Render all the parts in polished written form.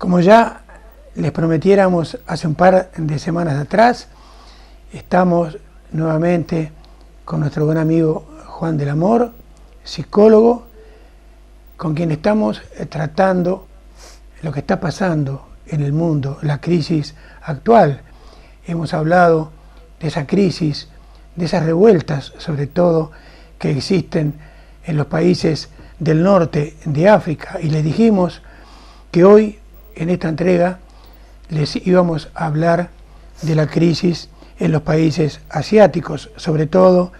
Como ya les prometiéramos hace un par de semanas atrás, estamos nuevamente con nuestro buen amigo Juan del Amor, psicólogo, con quien estamos tratando lo que está pasando en el mundo, la crisis actual. Hemos hablado de esa crisis, de esas revueltas, sobre todo, que existen en los países del norte de África, y les dijimos que hoy, en esta entrega, les íbamos a hablar de la crisis en los países asiáticos, sobre todo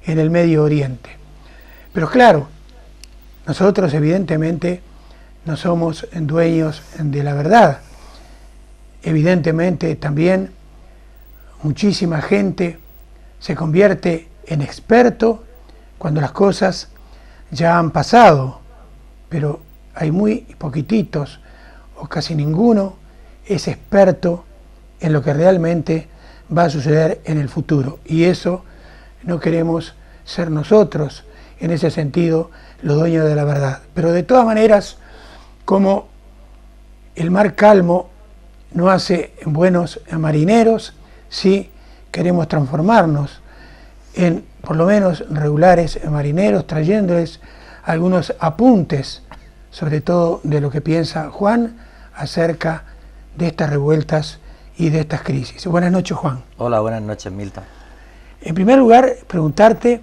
en el Medio Oriente. Pero claro, nosotros evidentemente no somos dueños de la verdad. Evidentemente también muchísima gente se convierte en experto cuando las cosas ya han pasado, pero hay muy poquititos o casi ninguno es experto en lo que realmente va a suceder en el futuro, y eso no queremos ser nosotros, en ese sentido, los dueños de la verdad. Pero de todas maneras, como el mar calmo no hace buenos marineros, sí queremos transformarnos en por lo menos regulares marineros, trayéndoles algunos apuntes, sobre todo de lo que piensa Juan acerca de estas revueltas y de estas crisis. Buenas noches, Juan. Hola, buenas noches, Milton. En primer lugar, preguntarte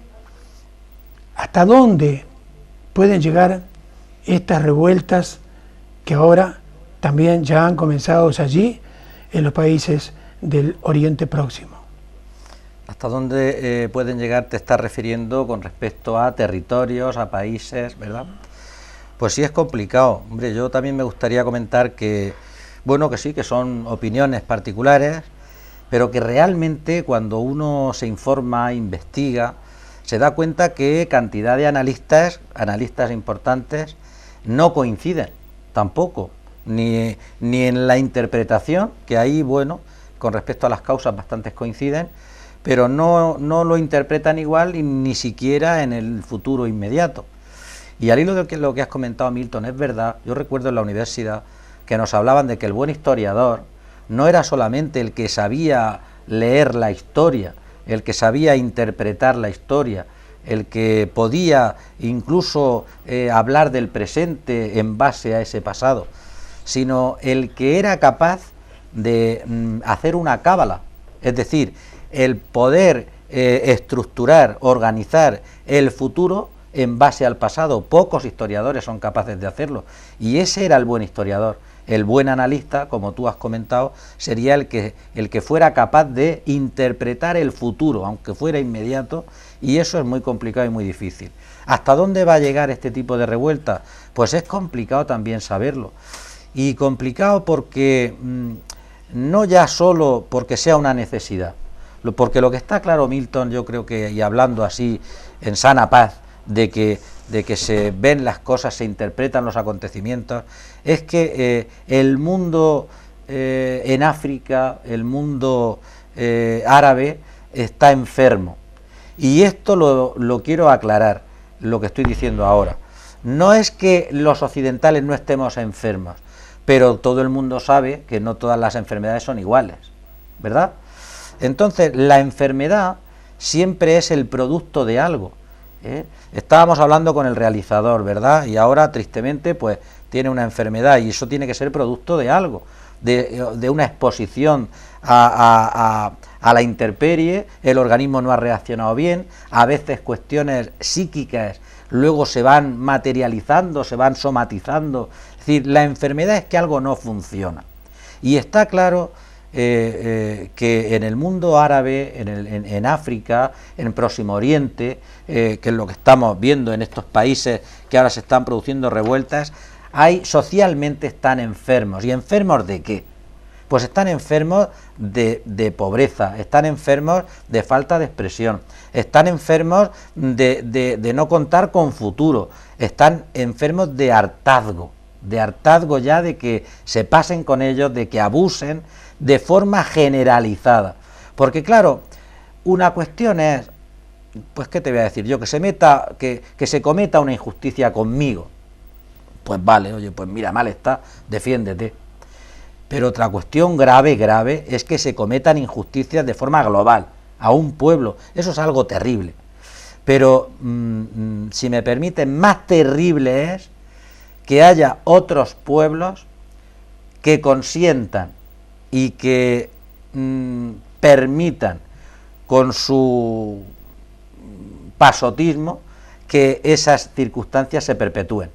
hasta dónde pueden llegar estas revueltas que ahora también ya han comenzado allí en los países del Oriente Próximo. ¿Hasta dónde pueden llegar? Te estás refiriendo con respecto a territorios, a países, ¿verdad? Pues sí, es complicado. Hombre, yo también me gustaría comentar que, bueno, que sí, que son opiniones particulares, pero que realmente cuando uno se informa, investiga, se da cuenta que cantidad de analistas importantes, no coinciden tampoco, ni en la interpretación, que ahí, bueno, con respecto a las causas bastantes coinciden, pero no lo interpretan igual y ni siquiera en el futuro inmediato. Y al hilo de lo que has comentado, Milton, es verdad. Yo recuerdo en la universidad que nos hablaban de que el buen historiador no era solamente el que sabía leer la historia, el que sabía interpretar la historia, el que podía incluso hablar del presente en base a ese pasado, sino el que era capaz de hacer una cábala, es decir, el poder estructurar, organizar el futuro en base al pasado. Pocos historiadores son capaces de hacerlo, y ese era el buen historiador. El buen analista, como tú has comentado, sería el que fuera capaz de interpretar el futuro, aunque fuera inmediato, y eso es muy complicado y muy difícil. ¿Hasta dónde va a llegar este tipo de revuelta? Pues es complicado también saberlo, y complicado porque no ya solo porque sea una necesidad, porque lo que está claro, Milton, yo creo que, y hablando así en sana paz, de que se ven las cosas, se interpretan los acontecimientos, es que el mundo en África, el mundo árabe, está enfermo. Y esto lo quiero aclarar, lo que estoy diciendo ahora. No es que los occidentales no estemos enfermos, pero todo el mundo sabe que no todas las enfermedades son iguales, ¿verdad? Entonces, la enfermedad siempre es el producto de algo. Estábamos hablando con el realizador, ¿verdad? Y ahora, tristemente, pues tiene una enfermedad, y eso tiene que ser producto de algo, de una exposición a la intemperie. El organismo no ha reaccionado bien, a veces cuestiones psíquicas luego se van materializando, se van somatizando. Es decir, la enfermedad es que algo no funciona. Y está claro que en el mundo árabe, en África, en Próximo Oriente, que es lo que estamos viendo en estos países que ahora se están produciendo revueltas, socialmente están enfermos. ¿Y enfermos de qué? Pues están enfermos de pobreza, están enfermos de falta de expresión, están enfermos de no contar con futuro, están enfermos de hartazgo ya de que se pasen con ellos, de que abusen de forma generalizada. Porque claro, una cuestión es, pues qué te voy a decir yo, que se cometa una injusticia conmigo. Pues vale, oye, pues mira, mal está, defiéndete. Pero otra cuestión grave es que se cometan injusticias de forma global a un pueblo. Eso es algo terrible. Pero, si me permiten, más terrible es que haya otros pueblos que consientan y que permitan con su pasotismo que esas circunstancias se perpetúen.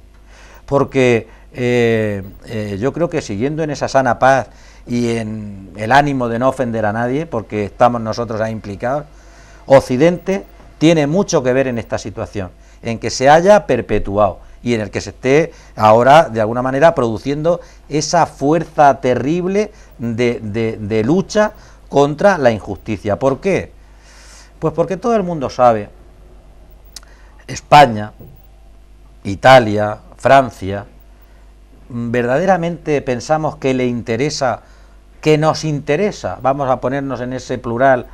Porque yo creo que siguiendo en esa sana paz y en el ánimo de no ofender a nadie, porque estamos nosotros ahí implicados, Occidente tiene mucho que ver en esta situación, en que se haya perpetuado y en el que se esté ahora de alguna manera produciendo esa fuerza terrible de lucha contra la injusticia. ¿Por qué? Pues porque todo el mundo sabe, España, Italia, Francia, verdaderamente pensamos que le interesa, que nos interesa, vamos a ponernos en ese plural,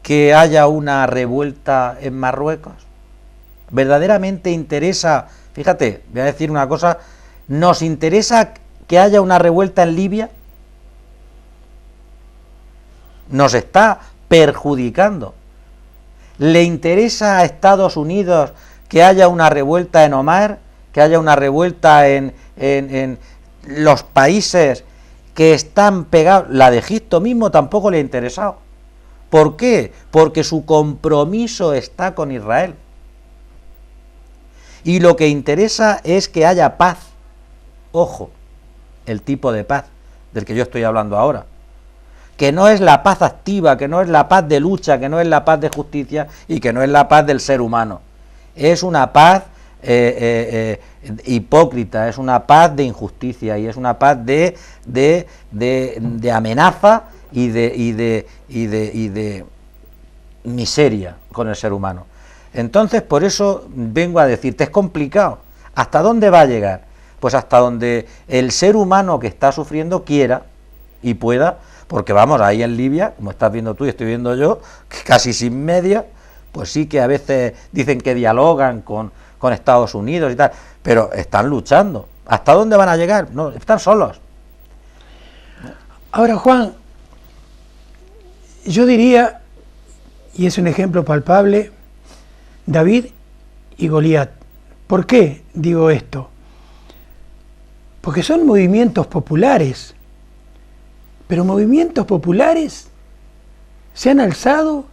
que haya una revuelta en Marruecos. Verdaderamente interesa, fíjate, voy a decir una cosa, ¿nos interesa que haya una revuelta en Libia? Nos está perjudicando. ¿Le interesa a Estados Unidos que haya una revuelta en Oman, que haya una revuelta en los países que están pegados? La de Egipto mismo tampoco le ha interesado. ¿Por qué? Porque su compromiso está con Israel. Y lo que interesa es que haya paz. Ojo, el tipo de paz del que yo estoy hablando ahora. Que no es la paz activa, que no es la paz de lucha, que no es la paz de justicia y que no es la paz del ser humano. Es una paz hipócrita, es una paz de injusticia y es una paz de amenaza y de miseria con el ser humano. Entonces, por eso vengo a decirte, es complicado. ¿Hasta dónde va a llegar? Pues hasta donde el ser humano que está sufriendo quiera y pueda, porque vamos, ahí en Libia, como estás viendo tú y estoy viendo yo, que casi sin media, pues sí que a veces dicen que dialogan con Estados Unidos y tal, pero están luchando. ¿Hasta dónde van a llegar? No, están solos. Ahora, Juan, yo diría, y es un ejemplo palpable, David y Goliat. ¿Por qué digo esto? Porque son movimientos populares, pero movimientos populares se han alzado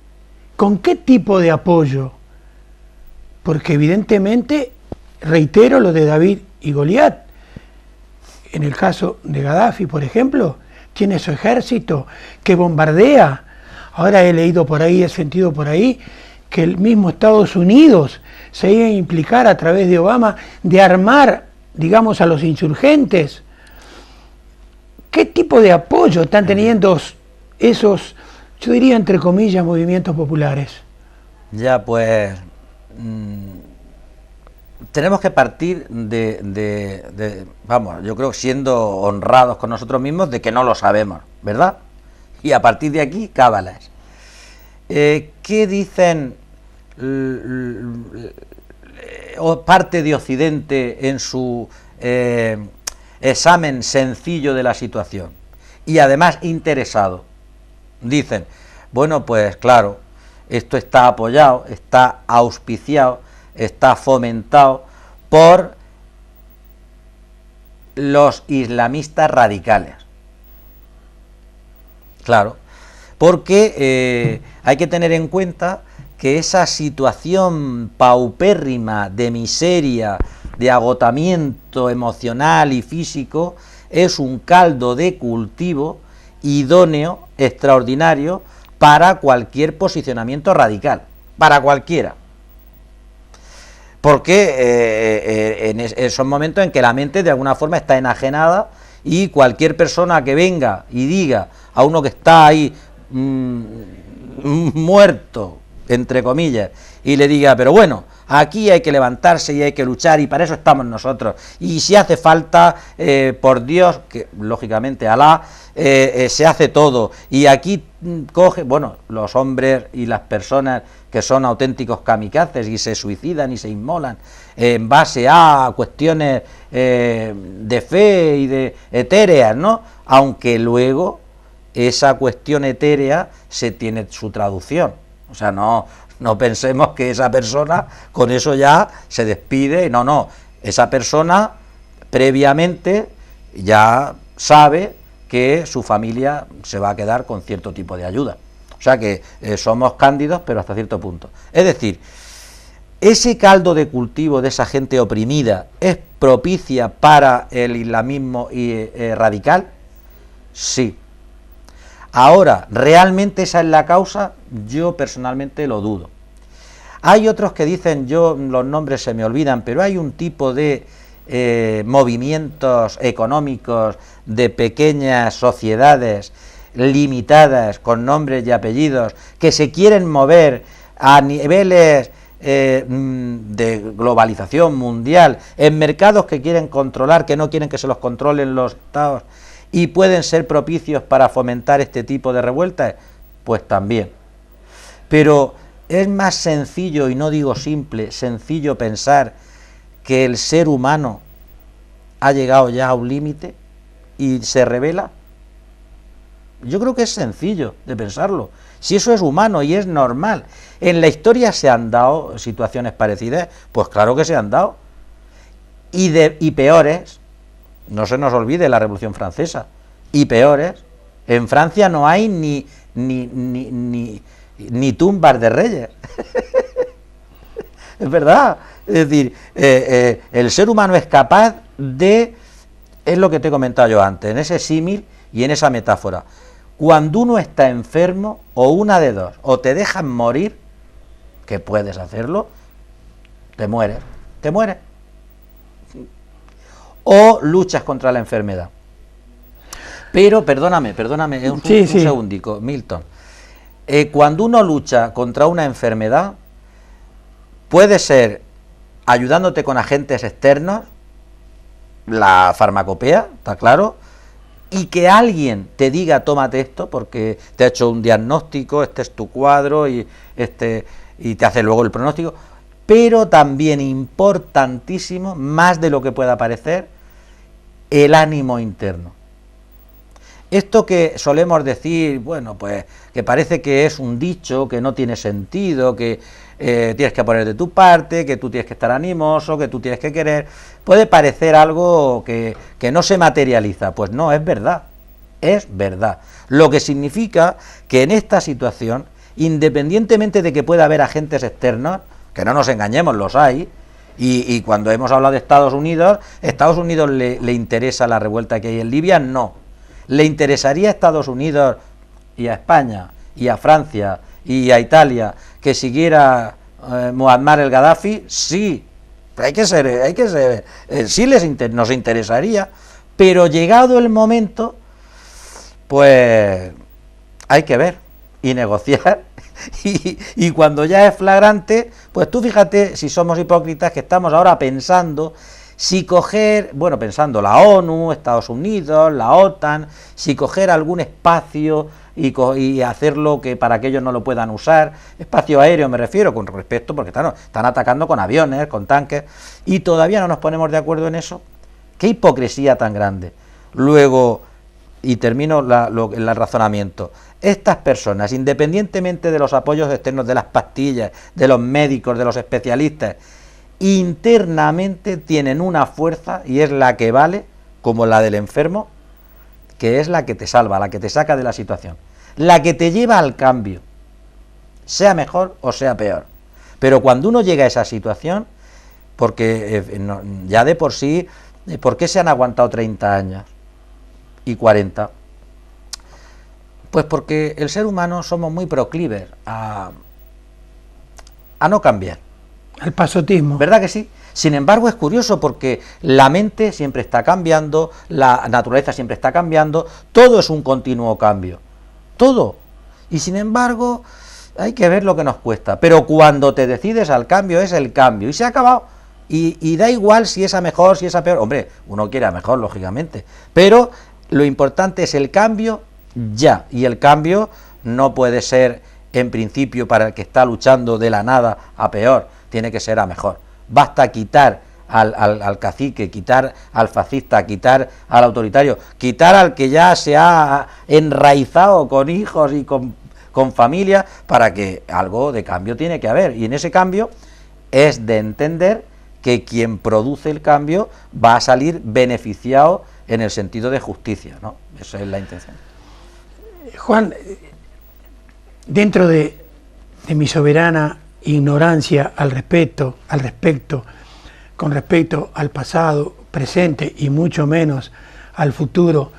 ¿con qué tipo de apoyo? Porque evidentemente, reitero lo de David y Goliat. En el caso de Gaddafi, por ejemplo, tiene su ejército que bombardea. Ahora he leído por ahí, he sentido por ahí, que el mismo Estados Unidos se iba a implicar a través de Obama de armar, digamos, a los insurgentes. ¿Qué tipo de apoyo están teniendo esos, yo diría entre comillas, movimientos populares? Ya, pues tenemos que partir vamos, yo creo, siendo honrados con nosotros mismos, de que no lo sabemos, ¿verdad? Y a partir de aquí, cábalas. ¿Qué dicen parte de Occidente en su examen sencillo de la situación? Y además interesado. Dicen, bueno, pues claro, esto está apoyado, está auspiciado, está fomentado por los islamistas radicales. Claro, porque hay que tener en cuenta que esa situación paupérrima de miseria, de agotamiento emocional y físico, es un caldo de cultivo idóneo, extraordinario, para cualquier posicionamiento radical, para cualquiera. Porque en esos momentos en que la mente de alguna forma está enajenada y cualquier persona que venga y diga a uno que está ahí muerto, entre comillas, y le diga, pero bueno, aquí hay que levantarse y hay que luchar, y para eso estamos nosotros, y si hace falta, por Dios, que lógicamente Alá, se hace todo, y aquí coge, bueno, los hombres y las personas que son auténticos kamikazes y se suicidan y se inmolan en base a cuestiones de fe y de etéreas, ¿no? Aunque luego esa cuestión etérea se tiene su traducción, o sea, no pensemos que esa persona con eso ya se despide, no, esa persona previamente ya sabe que su familia se va a quedar con cierto tipo de ayuda. O sea que somos cándidos, pero hasta cierto punto. Es decir, ese caldo de cultivo de esa gente oprimida es propicia para el islamismo radical. Sí. Ahora, ¿realmente esa es la causa? Yo personalmente lo dudo. Hay otros que dicen, los nombres se me olvidan, pero hay un tipo de movimientos económicos de pequeñas sociedades limitadas con nombres y apellidos que se quieren mover a niveles de globalización mundial, en mercados que quieren controlar, que no quieren que se los controlen los estados, y pueden ser propicios para fomentar este tipo de revueltas, pues también. Pero es más sencillo, y no digo simple, sencillo pensar que el ser humano ha llegado ya a un límite y se rebela. Yo creo que es sencillo de pensarlo. Si eso es humano y es normal. En la historia se han dado situaciones parecidas, pues claro que se han dado. Y peores, no se nos olvide la Revolución Francesa, y peores. En Francia no hay ni tumbas de reyes. Es verdad. Es decir, el ser humano es capaz de, es lo que te he comentado yo antes, en ese símil y en esa metáfora. Cuando uno está enfermo, o una de dos, o te dejan morir, que puedes hacerlo, te mueres, o luchas contra la enfermedad. Pero, perdóname, un segundico, Milton. Cuando uno lucha contra una enfermedad, puede ser ayudándote con agentes externos, la farmacopea, está claro, y que alguien te diga tómate esto porque te ha hecho un diagnóstico, este es tu cuadro y te hace luego el pronóstico, pero también importantísimo, más de lo que pueda parecer, el ánimo interno. Esto que solemos decir, bueno, pues que parece que es un dicho, que no tiene sentido, que tienes que poner de tu parte, que tú tienes que estar animoso, que tú tienes que querer, puede parecer algo que no se materializa. Pues no, es verdad, lo que significa que en esta situación, independientemente de que pueda haber agentes externos, que no nos engañemos, los hay, y cuando hemos hablado de Estados Unidos le interesa la revuelta que hay en Libia, no. ¿Le interesaría a Estados Unidos y a España y a Francia y a Italia que siguiera Muammar el Gaddafi? Sí, hay que ser, sí nos interesaría, pero llegado el momento, pues hay que ver y negociar, y cuando ya es flagrante, pues tú fíjate si somos hipócritas que estamos ahora pensando si coger, pensando la ONU, Estados Unidos, la OTAN, si coger algún espacio y hacerlo que para que ellos no lo puedan usar, espacio aéreo me refiero, con respecto, porque están atacando con aviones, con tanques, y todavía no nos ponemos de acuerdo en eso. ¡Qué hipocresía tan grande! Luego, y termino el razonamiento, estas personas, independientemente de los apoyos externos, de las pastillas, de los médicos, de los especialistas, internamente tienen una fuerza, y es la que vale, como la del enfermo, que es la que te salva, la que te saca de la situación, la que te lleva al cambio, sea mejor o sea peor. Pero cuando uno llega a esa situación, porque ya de por sí, ¿por qué se han aguantado 30 años y 40? Pues porque el ser humano somos muy proclives a no cambiar. Al pasotismo. ¿Verdad que sí? Sin embargo, es curioso porque la mente siempre está cambiando, la naturaleza siempre está cambiando, todo es un continuo cambio. Todo. Y sin embargo, hay que ver lo que nos cuesta, pero cuando te decides al cambio es el cambio y se ha acabado. Y da igual si es a mejor, si es a peor. Hombre, uno quiere a mejor, lógicamente, pero lo importante es el cambio ya, y el cambio no puede ser en principio para el que está luchando de la nada a peor, tiene que ser a mejor. Basta quitar al cacique, quitar al fascista, quitar al autoritario, quitar al que ya se ha enraizado con hijos y con familia, para que algo de cambio tiene que haber, y en ese cambio es de entender que quien produce el cambio va a salir beneficiado en el sentido de justicia, ¿no? Esa es la intención. Juan, dentro de mi soberana ignorancia al respecto, con respecto al pasado, presente y mucho menos al futuro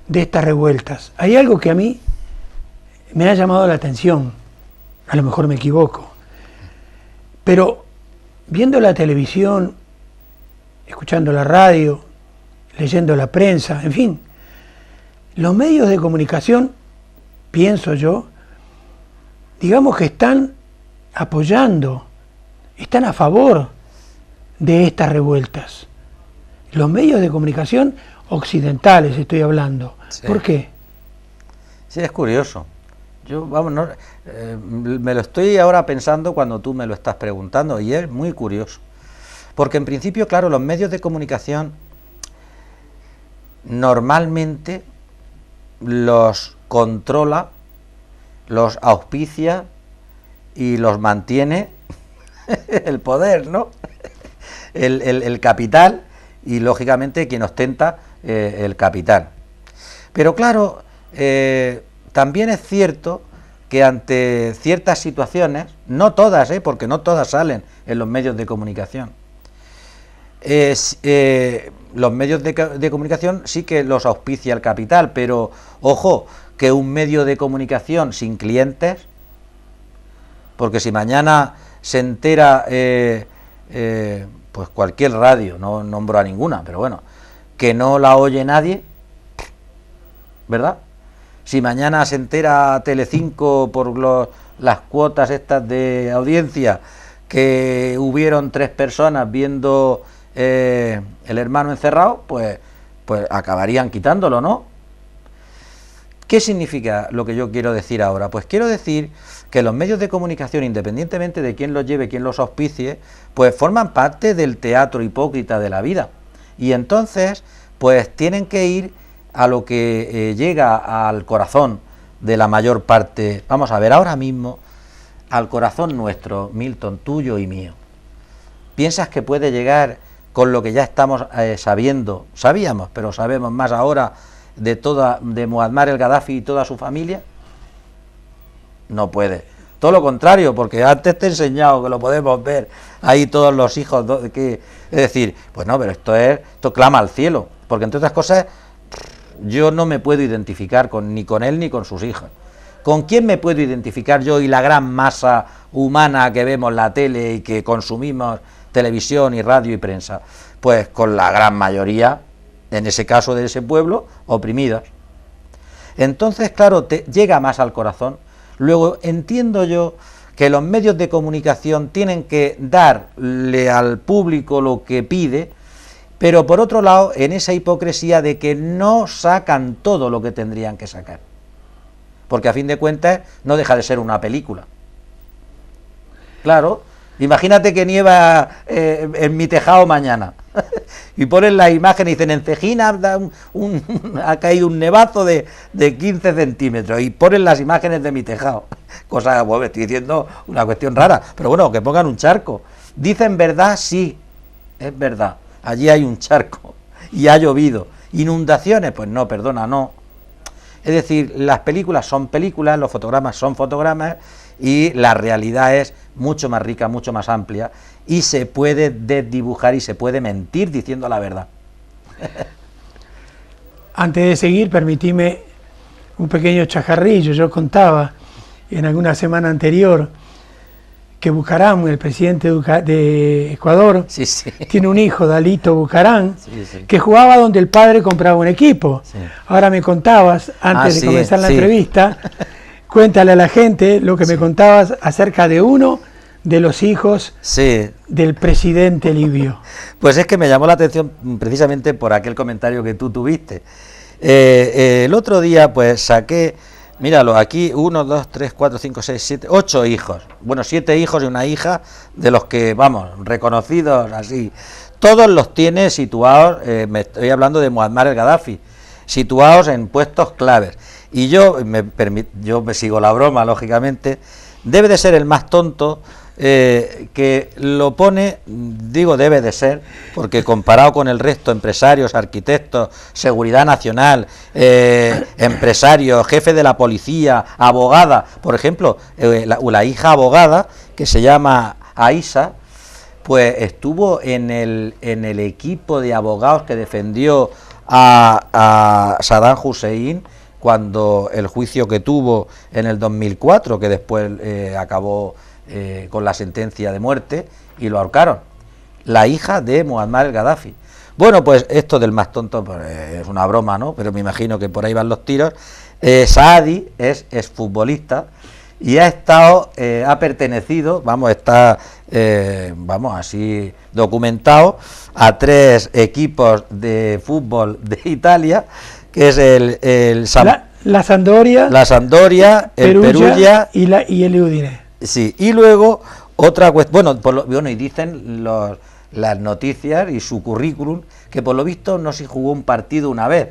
de estas revueltas, hay algo que a mí me ha llamado la atención, a lo mejor me equivoco, pero viendo la televisión, escuchando la radio, leyendo la prensa, en fin, los medios de comunicación, pienso yo, digamos que están apoyando, están a favor de estas revueltas. Los medios de comunicación occidentales estoy hablando. Sí. ¿Por qué? Sí, es curioso. Yo, vamos, no, me lo estoy ahora pensando cuando tú me lo estás preguntando, y es muy curioso. Porque en principio, claro, los medios de comunicación normalmente los controla, los auspicia y los mantiene el poder, ¿no? El capital, y lógicamente quien ostenta el capital. Pero claro, también es cierto que ante ciertas situaciones, no todas, porque no todas salen en los medios de comunicación, los medios de comunicación sí que los auspicia el capital, pero ojo, que un medio de comunicación sin clientes, porque si mañana se entera, pues cualquier radio, no nombro a ninguna, pero bueno, que no la oye nadie, ¿verdad? Si mañana se entera Telecinco por las cuotas estas de audiencia que hubieron 3 personas viendo El hermano encerrado, pues acabarían quitándolo, ¿no? ¿Qué significa lo que yo quiero decir ahora? Pues quiero decir que los medios de comunicación, independientemente de quién los lleve, quién los auspicie, pues forman parte del teatro hipócrita de la vida. Y entonces, pues tienen que ir a lo que llega al corazón de la mayor parte. Vamos a ver, ahora mismo, al corazón nuestro, Milton, tuyo y mío. ¿Piensas que puede llegar con lo que ya estamos sabíamos, pero sabemos más ahora, de Muammar el Gaddafi y toda su familia? No puede. Todo lo contrario, porque antes te he enseñado que lo podemos ver ahí todos los hijos, es decir, pues no, pero esto clama al cielo, porque entre otras cosas yo no me puedo identificar ni con él ni con sus hijos. ¿Con quién me puedo identificar yo y la gran masa humana que vemos la tele y que consumimos televisión y radio y prensa? Pues con la gran mayoría, en ese caso de ese pueblo, oprimidos. Entonces, claro, te llega más al corazón. Luego entiendo yo que los medios de comunicación tienen que darle al público lo que pide, pero por otro lado, en esa hipocresía de que no sacan todo lo que tendrían que sacar. Porque a fin de cuentas no deja de ser una película. Claro, imagínate que nieva en mi tejado mañana y ponen la imagen y dicen: en Cejina ha caído un nevazo de 15 centímetros y ponen las imágenes de mi tejado. Cosa, bueno, estoy diciendo una cuestión rara, pero bueno, que pongan un charco. Dicen verdad, sí, es verdad. Allí hay un charco y ha llovido. ¿Inundaciones? Pues no, perdona, no. Es decir, las películas son películas, los fotogramas son fotogramas, y la realidad es mucho más rica, mucho más amplia, y se puede desdibujar y se puede mentir diciendo la verdad. Antes de seguir, permitime un pequeño chajarrillo. Yo contaba en alguna semana anterior que Bucaram, el presidente de Ecuador, sí, tiene un hijo, Dalito Bucaram, que jugaba donde el padre compraba un equipo. Sí. Ahora me contabas, antes de comenzar la entrevista, Cuéntale a la gente lo que Sí. me contabas acerca de uno de los hijos Sí, del presidente libio. pues es que me llamó la atención precisamente por aquel comentario que tú tuviste. El otro día pues saqué, míralo, aquí 1, 2, 3, 4, 5, 6, 7, 8 hijos. Bueno, 7 hijos y una hija de los que, vamos, reconocidos así. Todos los tiene situados, me estoy hablando de Muammar el Gaddafi, situados en puestos claves. Y yo me sigo la broma, lógicamente, debe de ser el más tonto que lo pone, digo debe de ser, porque comparado con el resto, empresarios, arquitectos, seguridad nacional, empresarios, jefe de la policía, abogada, por ejemplo, la hija abogada, que se llama Aisha, pues estuvo en el equipo de abogados que defendió a Saddam Hussein cuando el juicio que tuvo en el 2004, que después acabó con la sentencia de muerte y lo ahorcaron. La hija de Muammar el Gaddafi. Bueno, pues esto del más tonto pues, es una broma, ¿no? Pero me imagino que por ahí van los tiros. Saadi es futbolista y ha estado, ha pertenecido, vamos, está, vamos, así documentado, a 3 equipos de fútbol de Italia, que es La Sampdoria, la Sampdoria, el Perugia y el Udine. Sí, y luego otra cuestión, bueno, y dicen las noticias y su currículum, que por lo visto no se jugó un partido una vez.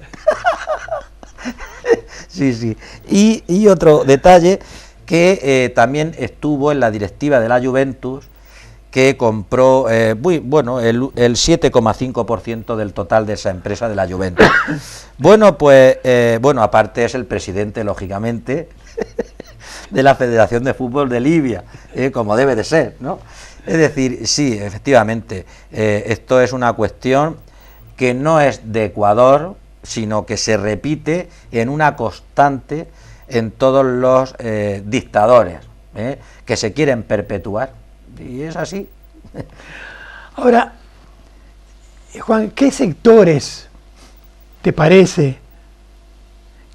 Sí, sí. Y otro detalle, que también estuvo en la directiva de la Juventus, que compró, bueno, el 7,5% del total de esa empresa de la Juventus. Bueno, pues, bueno, aparte es el presidente, lógicamente, de la Federación de Fútbol de Libia, como debe de ser, ¿no? Es decir, sí, efectivamente, esto es una cuestión que no es de Ecuador, sino que se repite en una constante en todos los dictadores que se quieren perpetuar, y es así. Ahora, Juan, ¿qué sectores te parece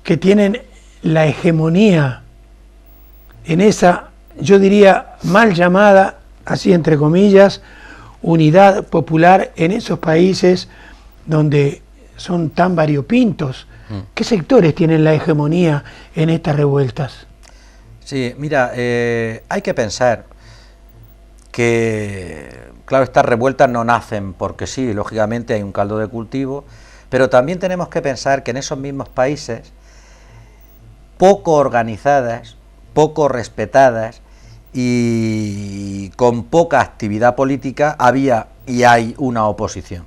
que tienen la hegemonía en esa, yo diría, mal llamada, así entre comillas, unidad popular en esos países donde son tan variopintos? ¿Qué sectores tienen la hegemonía en estas revueltas? Sí, mira, hay que pensar que, claro, estas revueltas no nacen porque sí, lógicamente hay un caldo de cultivo, pero también tenemos que pensar que en esos mismos países, poco organizadas, poco respetadas y con poca actividad política, había y hay una oposición.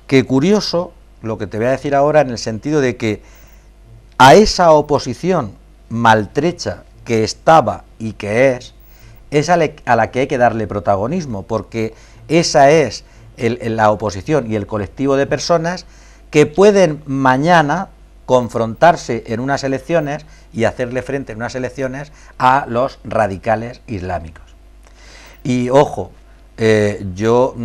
Qué curioso lo que te voy a decir ahora, en el sentido de que a esa oposición maltrecha que estaba y que es a la que hay que darle protagonismo, porque esa es la oposición y el colectivo de personas que pueden mañana confrontarse en unas elecciones y hacerle frente en unas elecciones a los radicales islámicos. Y ojo, yo,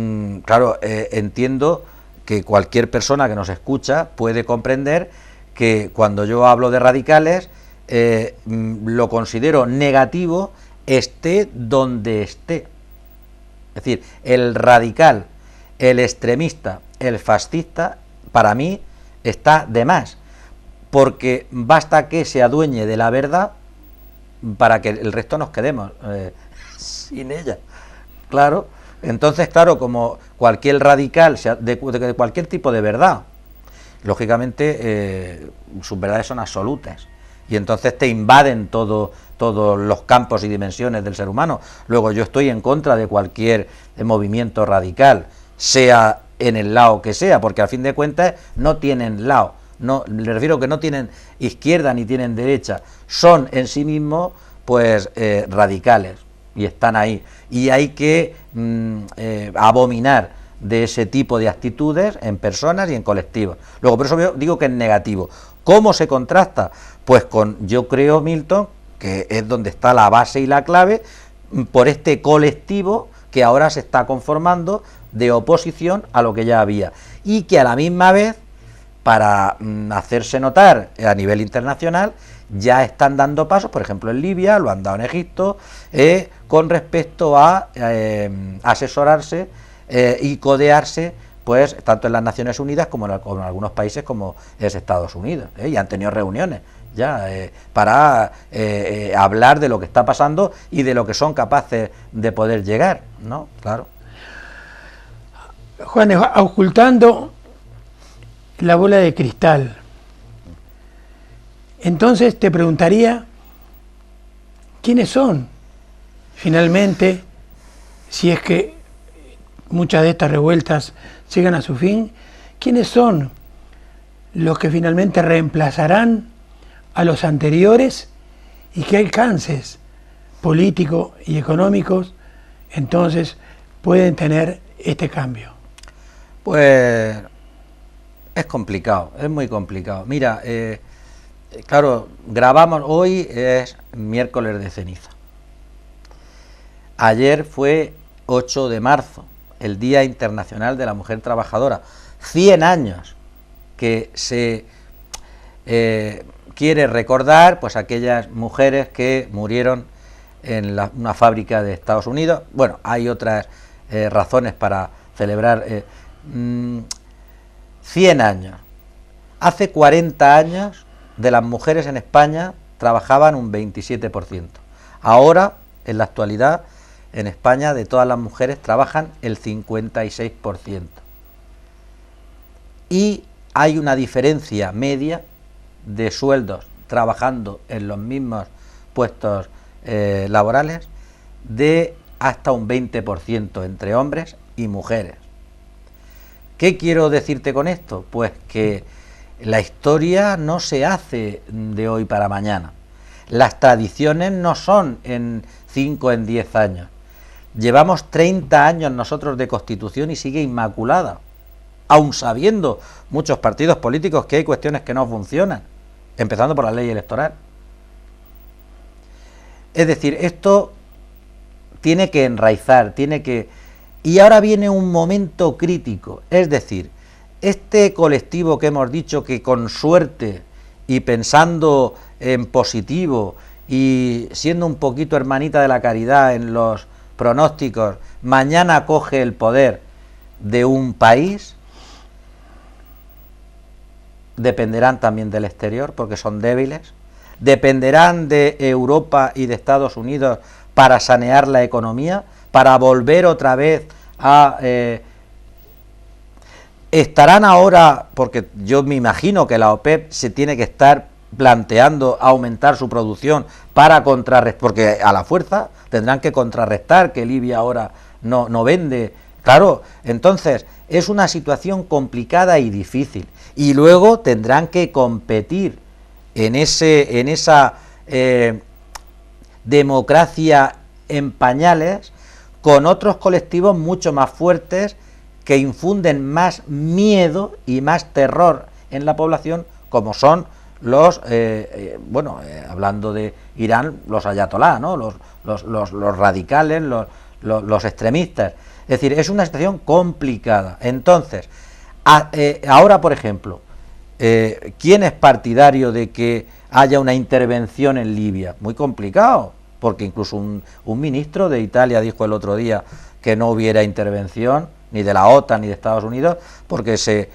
claro, entiendo que cualquier persona que nos escucha puede comprender que cuando yo hablo de radicales, lo considero negativo, esté donde esté. Es decir, el radical, el extremista, el fascista, para mí está de más, porque basta que se adueñe de la verdad para que el resto nos quedemos sin ella. Claro, entonces, claro, como cualquier radical, de cualquier tipo de verdad, lógicamente sus verdades son absolutas, y entonces te invaden todos los campos y dimensiones del ser humano. Luego, yo estoy en contra de cualquier movimiento radical, sea en el lado que sea, porque al fin de cuentas no tienen lado. No, le refiero que no tienen izquierda ni tienen derecha, son en sí mismos pues radicales y están ahí, y hay que abominar de ese tipo de actitudes en personas y en colectivos. Luego, por eso yo digo que es negativo. ¿Cómo se contrasta? Pues con, yo creo, Milton, que es donde está la base y la clave, por este colectivo que ahora se está conformando de oposición a lo que ya había, y que a la misma vez, para hacerse notar a nivel internacional, ya están dando pasos, por ejemplo en Libia, lo han dado en Egipto, con respecto a asesorarse y codearse, pues tanto en las Naciones Unidas como en algunos países como es Estados Unidos, y han tenido reuniones ya para hablar de lo que está pasando y de lo que son capaces de poder llegar, ¿no? Claro. Juan, ocultando la bola de cristal, entonces te preguntaría, ¿quiénes son finalmente, si es que muchas de estas revueltas llegan a su fin, quiénes son los que finalmente reemplazarán a los anteriores y qué alcances políticos y económicos entonces pueden tener este cambio? Pues es complicado, es muy complicado. Mira, claro, grabamos, hoy es miércoles de ceniza. Ayer fue 8 de marzo, el Día Internacional de la Mujer Trabajadora. 100 años que se quiere recordar pues aquellas mujeres que murieron en una fábrica de Estados Unidos. Bueno, hay otras razones para celebrar 100 años. Hace 40 años de las mujeres en España trabajaban un 27%. Ahora, en la actualidad, en España de todas las mujeres trabajan el 56%. Y hay una diferencia media de sueldos trabajando en los mismos puestos laborales de hasta un 20% entre hombres y mujeres. ¿Qué quiero decirte con esto? Pues que la historia no se hace de hoy para mañana. Las tradiciones no son en 5 o en 10 años. Llevamos 30 años nosotros de Constitución y sigue inmaculada, aun sabiendo muchos partidos políticos que hay cuestiones que no funcionan, empezando por la ley electoral. Es decir, esto tiene que enraizar, y ahora viene un momento crítico, es decir, este colectivo que hemos dicho que con suerte y pensando en positivo y siendo un poquito hermanita de la caridad en los pronósticos, mañana coge el poder de un país, dependerán también del exterior porque son débiles, dependerán de Europa y de Estados Unidos para sanear la economía, para volver otra vez a... estarán ahora, porque yo me imagino que la OPEP se tiene que estar planteando aumentar su producción para contrarrestar, porque a la fuerza tendrán que contrarrestar que Libia ahora no vende. Claro, entonces es una situación complicada y difícil. Y luego tendrán que competir en esa democracia en pañales con otros colectivos mucho más fuertes que infunden más miedo y más terror en la población, como son los, hablando de Irán, los ayatolá, ¿no? los radicales, los extremistas. Es decir, es una situación complicada. Entonces, ahora, por ejemplo, ¿quién es partidario de que haya una intervención en Libia? Muy complicado, porque incluso un ministro de Italia dijo el otro día que no hubiera intervención, ni de la OTAN ni de Estados Unidos, porque se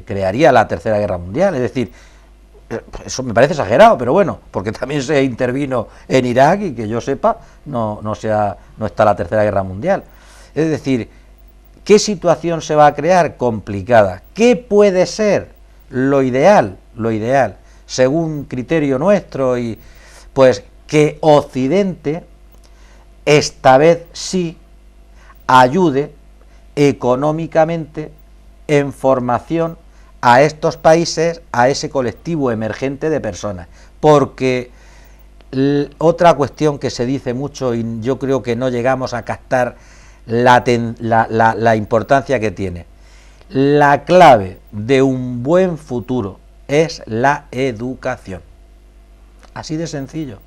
crearía la Tercera Guerra Mundial. Es decir, eso me parece exagerado, pero bueno, porque también se intervino en Irak y que yo sepa no está la Tercera Guerra Mundial. Es decir, ¿qué situación se va a crear? Complicada. ¿Qué puede ser lo ideal? Lo ideal, según criterio nuestro, y pues que Occidente esta vez sí ayude económicamente en formación a estos países, a ese colectivo emergente de personas, porque otra cuestión que se dice mucho y yo creo que no llegamos a captar la importancia que tiene, la clave de un buen futuro es la educación, así de sencillo.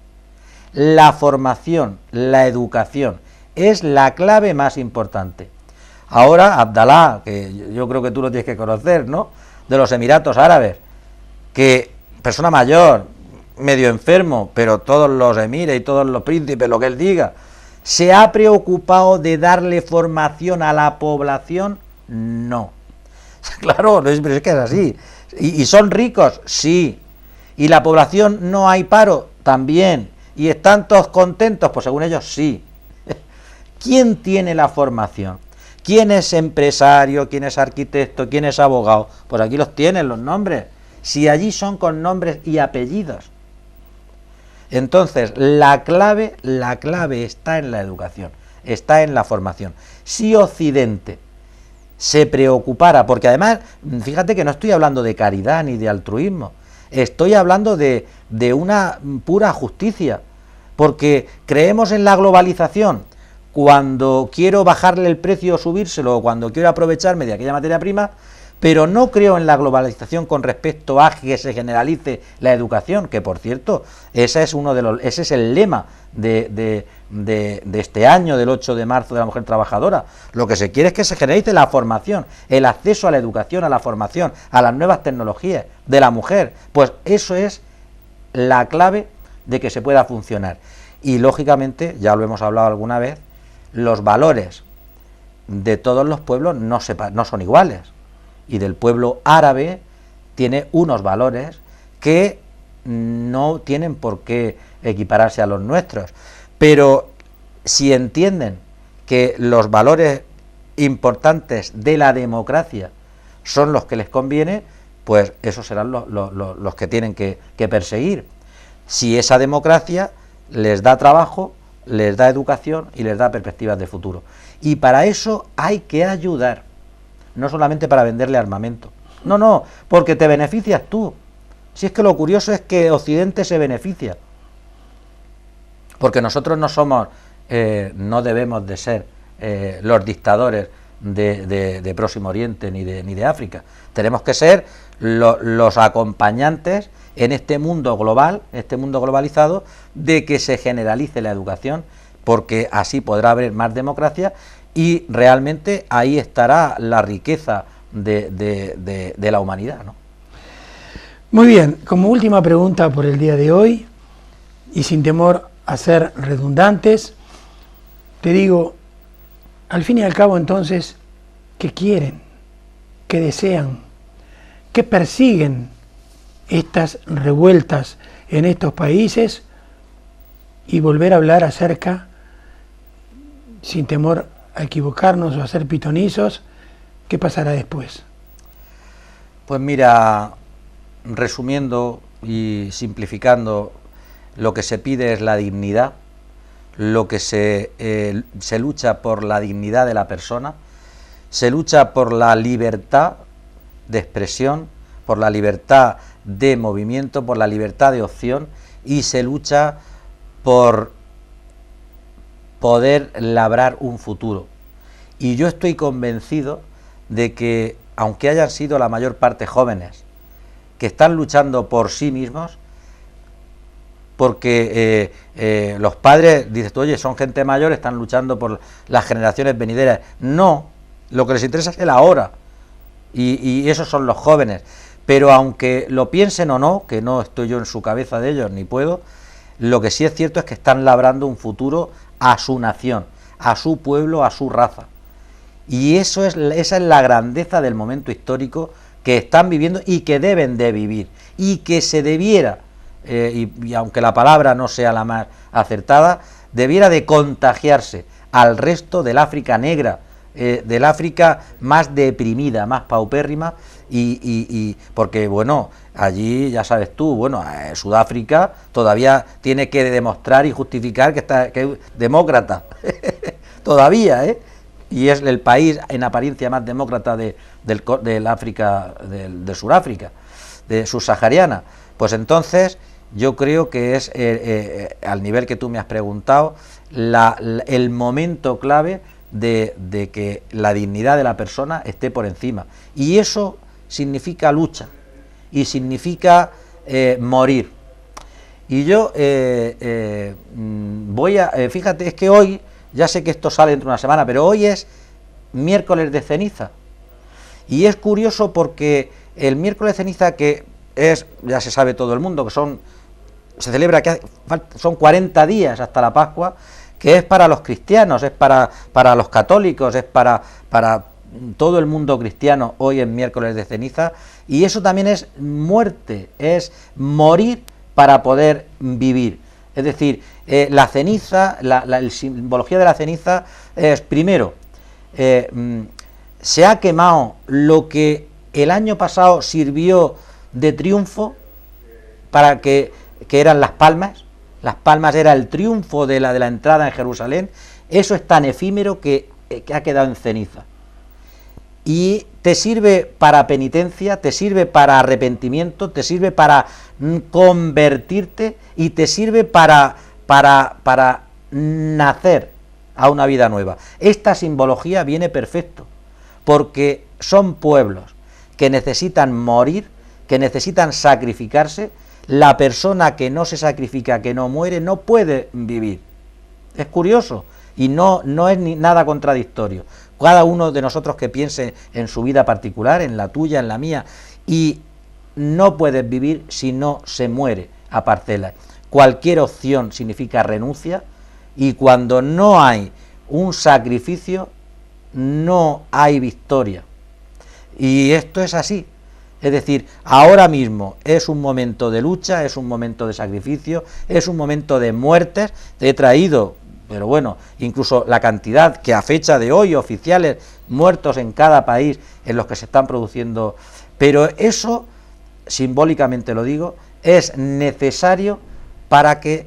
La formación, la educación es la clave más importante. Ahora Abdalá, que yo creo que tú lo tienes que conocer, ¿no?, de los Emiratos Árabes, que persona mayor, medio enfermo, pero todos los emires y todos los príncipes, lo que él diga, ¿se ha preocupado de darle formación a la población? No. Claro, pero es que es así. ¿Y son ricos? Sí. ¿Y la población no hay paro? También. ¿Y están todos contentos? Pues según ellos sí. ¿Quién tiene la formación? ¿Quién es empresario? ¿Quién es arquitecto? ¿Quién es abogado? Pues aquí los tienen los nombres. Si allí son con nombres y apellidos. Entonces, la clave está en la educación, está en la formación. Si Occidente se preocupara, porque además, fíjate que no estoy hablando de caridad ni de altruismo, estoy hablando de una pura justicia, porque creemos en la globalización cuando quiero bajarle el precio o subírselo, o cuando quiero aprovecharme de aquella materia prima, pero no creo en la globalización con respecto a que se generalice la educación, que por cierto, ese es el lema de este año, del 8 de marzo de la mujer trabajadora. Lo que se quiere es que se generalice la formación, el acceso a la educación, a la formación, a las nuevas tecnologías de la mujer. Pues eso es la clave de que se pueda funcionar. Y lógicamente, ya lo hemos hablado alguna vez, los valores de todos los pueblos no son iguales. Y del pueblo árabe tiene unos valores que no tienen por qué equipararse a los nuestros, pero si entienden que los valores importantes de la democracia son los que les conviene, pues esos serán los que tienen que perseguir. Si esa democracia les da trabajo, les da educación y les da perspectivas de futuro. Y para eso hay que ayudar. No solamente para venderle armamento. No, porque te beneficias tú. Si es que lo curioso es que Occidente se beneficia. Porque nosotros no somos, no debemos de ser los dictadores de Próximo Oriente ni de África. Tenemos que ser los acompañantes en este mundo global, este mundo globalizado, de que se generalice la educación, porque así podrá haber más democracia. Y realmente ahí estará la riqueza de la humanidad, ¿no? Muy bien, como última pregunta por el día de hoy, y sin temor a ser redundantes, te digo, al fin y al cabo entonces, ¿qué quieren? ¿Qué desean? ¿Qué persiguen estas revueltas en estos países? Y volver a hablar acerca, sin temor a equivocarnos o a ser pitonizos, ¿qué pasará después? Pues mira, resumiendo y simplificando, lo que se pide es la dignidad, lo que se lucha por la dignidad de la persona, se lucha por la libertad de expresión, por la libertad de movimiento, por la libertad de opción, y se lucha por poder labrar un futuro. Y yo estoy convencido de que, aunque hayan sido la mayor parte jóvenes, que están luchando por sí mismos, porque los padres, dices tú, oye, son gente mayor, están luchando por las generaciones venideras. No, lo que les interesa es el ahora, y esos son los jóvenes. Pero aunque lo piensen o no, que no estoy yo en su cabeza de ellos, ni puedo, lo que sí es cierto es que están labrando un futuro a su nación, a su pueblo, a su raza. Y esa es la grandeza del momento histórico que están viviendo y que deben de vivir, y que se debiera, y aunque la palabra no sea la más acertada, debiera de contagiarse al resto del África negra, del África más deprimida, más paupérrima, y porque, bueno, allí ya sabes tú, bueno, Sudáfrica todavía tiene que demostrar y justificar que es demócrata, todavía, y es el país en apariencia más demócrata del África, de Sudáfrica, de subsahariana. Pues entonces yo creo que es, al nivel que tú me has preguntado, el momento clave de que la dignidad de la persona esté por encima, y eso significa lucha y significa morir. Y yo voy a, fíjate, es que hoy, ya sé que esto sale dentro de una semana, pero hoy es miércoles de ceniza, y es curioso porque el miércoles de ceniza, que es, ya se sabe todo el mundo, que son se celebra, que son 40 días hasta la Pascua, que es para los cristianos, es para los católicos, es para todo el mundo cristiano. Hoy es miércoles de ceniza, y eso también es muerte, es morir para poder vivir. Es decir, la ceniza, la simbología de la ceniza es, primero, se ha quemado lo que el año pasado sirvió de triunfo, para que eran las palmas. Las palmas era el triunfo de la entrada en Jerusalén. Eso es tan efímero que ha quedado en ceniza. Y te sirve para penitencia, te sirve para arrepentimiento, te sirve para convertirte, y te sirve para nacer a una vida nueva. Esta simbología viene perfecto, porque son pueblos que necesitan morir, que necesitan sacrificarse. La persona que no se sacrifica, que no muere, no puede vivir. Es curioso, y no es ni nada contradictorio. Cada uno de nosotros que piense en su vida particular, en la tuya, en la mía, y no puedes vivir si no se muere a parcelas. Cualquier opción significa renuncia, y cuando no hay un sacrificio, no hay victoria. Y esto es así. Es decir, ahora mismo es un momento de lucha, es un momento de sacrificio, es un momento de muertes. Te he traído, pero bueno, incluso la cantidad que a fecha de hoy, oficiales muertos en cada país en los que se están produciendo, pero eso, simbólicamente lo digo, es necesario para que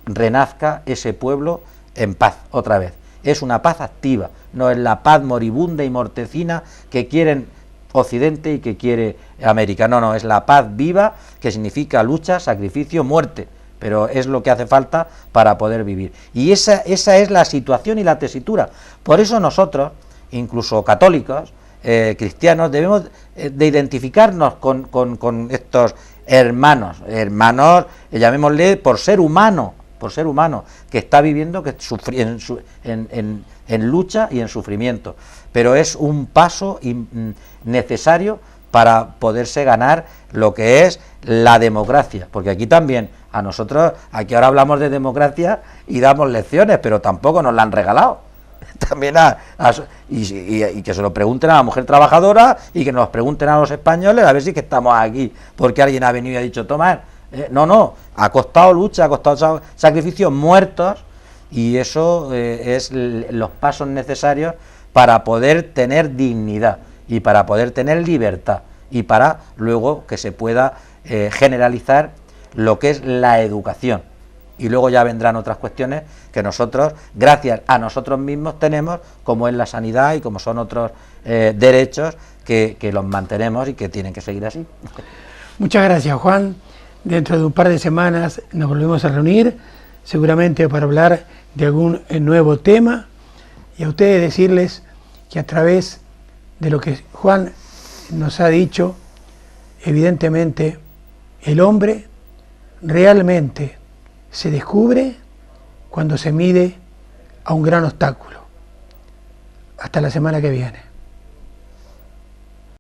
renazca ese pueblo en paz otra vez. Es una paz activa, no es la paz moribunda y mortecina que quieren Occidente y que quiere América. No, es la paz viva, que significa lucha, sacrificio, muerte, pero es lo que hace falta para poder vivir. Y esa es la situación y la tesitura. Por eso nosotros, incluso católicos, cristianos, debemos de identificarnos con estos hermanos, llamémosle por ser humano, que está viviendo, que en lucha y en sufrimiento. Pero es un paso necesario para poderse ganar lo que es la democracia, porque aquí también a nosotros, aquí ahora hablamos de democracia y damos lecciones, pero tampoco nos la han regalado. También y que se lo pregunten a la mujer trabajadora, y que nos pregunten a los españoles a ver si que estamos aquí porque alguien ha venido y ha dicho tomar. No, ha costado lucha, ha costado sacrificios, muertos, y eso es los pasos necesarios para poder tener dignidad y para poder tener libertad, y para luego que se pueda generalizar lo que es la educación. Y luego ya vendrán otras cuestiones que nosotros, gracias a nosotros mismos, tenemos, como es la sanidad y como son otros derechos que los mantenemos y que tienen que seguir así. Muchas gracias, Juan. Dentro de un par de semanas nos volvemos a reunir, seguramente para hablar de algún nuevo tema, y a ustedes decirles que a través de lo que Juan nos ha dicho, evidentemente el hombre realmente se descubre cuando se mide a un gran obstáculo. Hasta la semana que viene.